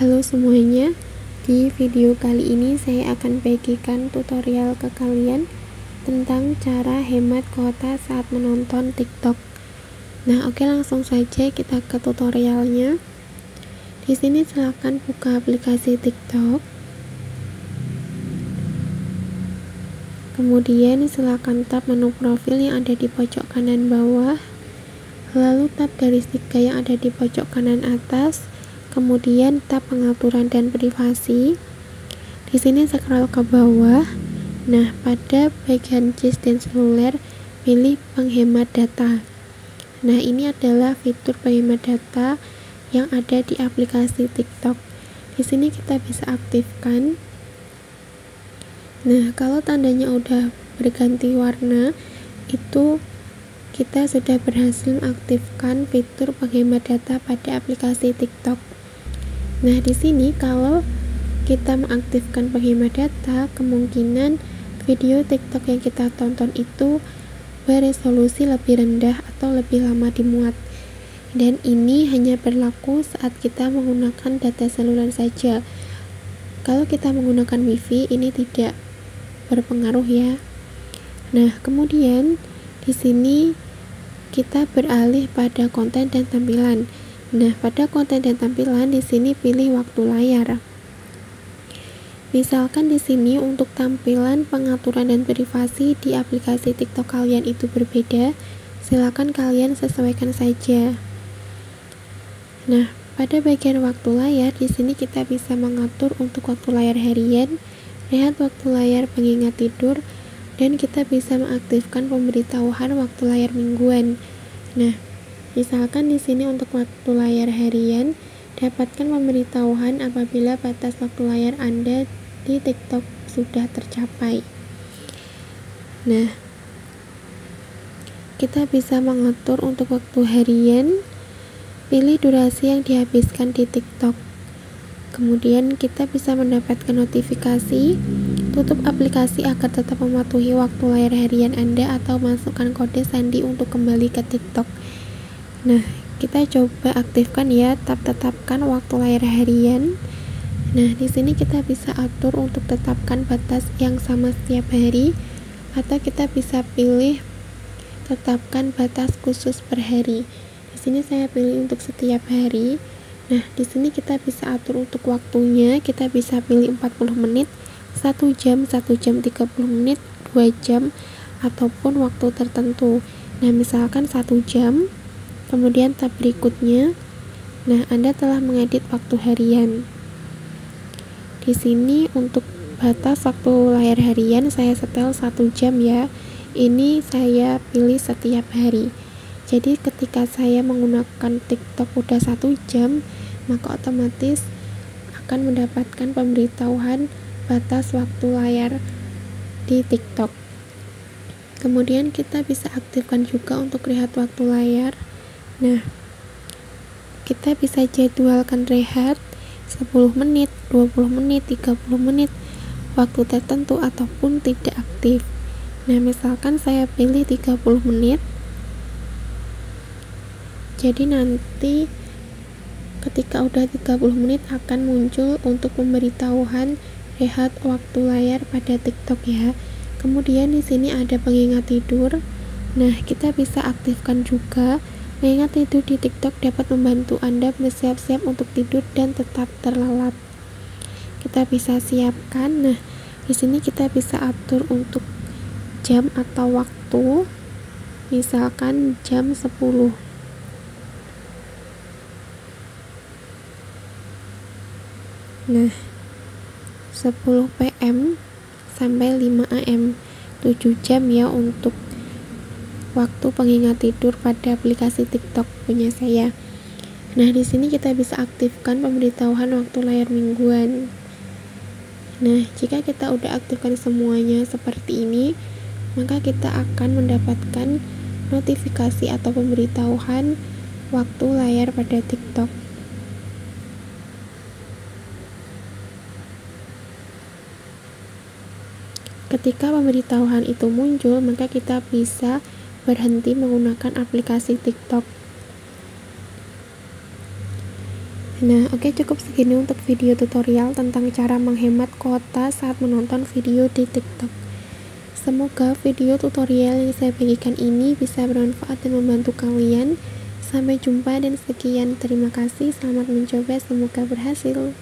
Halo semuanya, di video kali ini saya akan bagikan tutorial ke kalian tentang cara hemat kuota saat menonton TikTok. Nah, oke, langsung saja kita ke tutorialnya. Di sini silakan buka aplikasi TikTok. Kemudian silakan tap menu profil yang ada di pojok kanan bawah. Lalu tap garis 3 yang ada di pojok kanan atas. Kemudian tap pengaturan dan privasi. Di sini scroll ke bawah. Nah, pada bagian JIS dan seluler, pilih penghemat data. Nah, ini adalah fitur penghemat data yang ada di aplikasi TikTok. Di sini kita bisa aktifkan. Nah, kalau tandanya udah berganti warna, itu kita sudah berhasil mengaktifkan fitur penghemat data pada aplikasi TikTok. Nah, di sini kalau kita mengaktifkan penghemat data, kemungkinan video TikTok yang kita tonton itu beresolusi lebih rendah atau lebih lama dimuat. Dan ini hanya berlaku saat kita menggunakan data seluler saja. Kalau kita menggunakan WiFi, ini tidak berpengaruh ya. Nah, kemudian di sini kita beralih pada konten dan tampilan. Nah, pada konten dan tampilan di sini pilih waktu layar. Misalkan di sini untuk tampilan, pengaturan dan privasi di aplikasi TikTok kalian itu berbeda, silakan kalian sesuaikan saja. Nah, pada bagian waktu layar di sini kita bisa mengatur untuk waktu layar harian, rehat waktu layar pengingat tidur, dan kita bisa mengaktifkan pemberitahuan waktu layar mingguan. Nah, misalkan di sini untuk waktu layar harian, dapatkan pemberitahuan apabila batas waktu layar Anda di TikTok sudah tercapai. Nah, kita bisa mengatur untuk waktu harian, pilih durasi yang dihabiskan di TikTok. Kemudian kita bisa mendapatkan notifikasi, tutup aplikasi agar tetap mematuhi waktu layar harian Anda atau masukkan kode sandi untuk kembali ke TikTok. Nah, kita coba aktifkan ya, tetapkan waktu layar harian. Nah, di sini kita bisa atur untuk tetapkan batas yang sama setiap hari, atau kita bisa pilih tetapkan batas khusus per hari. Di sini saya pilih untuk setiap hari. Nah, di sini kita bisa atur untuk waktunya, kita bisa pilih 40 menit, 1 jam, 1 jam 30 menit, 2 jam, ataupun waktu tertentu. Nah, misalkan 1 jam. Kemudian tab berikutnya. Nah, Anda telah mengedit waktu harian. Di sini untuk batas waktu layar harian saya setel 1 jam ya. Ini saya pilih setiap hari. Jadi ketika saya menggunakan TikTok udah 1 jam, maka otomatis akan mendapatkan pemberitahuan batas waktu layar di TikTok. Kemudian kita bisa aktifkan juga untuk rehat waktu layar. Nah, kita bisa jadwalkan rehat 10 menit, 20 menit, 30 menit, waktu tertentu ataupun tidak aktif. Nah, misalkan saya pilih 30 menit. Jadi nanti ketika udah 30 menit akan muncul untuk pemberitahuan rehat waktu layar pada TikTok ya. Kemudian di sini ada pengingat tidur. Nah, kita bisa aktifkan juga. Mengingat tidur di TikTok dapat membantu Anda bersiap-siap untuk tidur dan tetap terlelap. Kita bisa siapkan. Nah, di sini kita bisa atur untuk jam atau waktu. Misalkan jam 10. Nah, 10 PM sampai 5 AM, 7 jam ya untuk waktu pengingat tidur pada aplikasi TikTok punya saya. Nah, di sini kita bisa aktifkan pemberitahuan waktu layar mingguan. Nah, jika kita udah aktifkan semuanya seperti ini, maka kita akan mendapatkan notifikasi atau pemberitahuan waktu layar pada TikTok. Ketika pemberitahuan itu muncul, maka kita bisa berhenti menggunakan aplikasi TikTok. Nah, oke, cukup segini untuk video tutorial tentang cara menghemat kuota saat menonton video di TikTok. Semoga video tutorial yang saya bagikan ini bisa bermanfaat dan membantu kalian. Sampai jumpa dan sekian, terima kasih, selamat mencoba, semoga berhasil.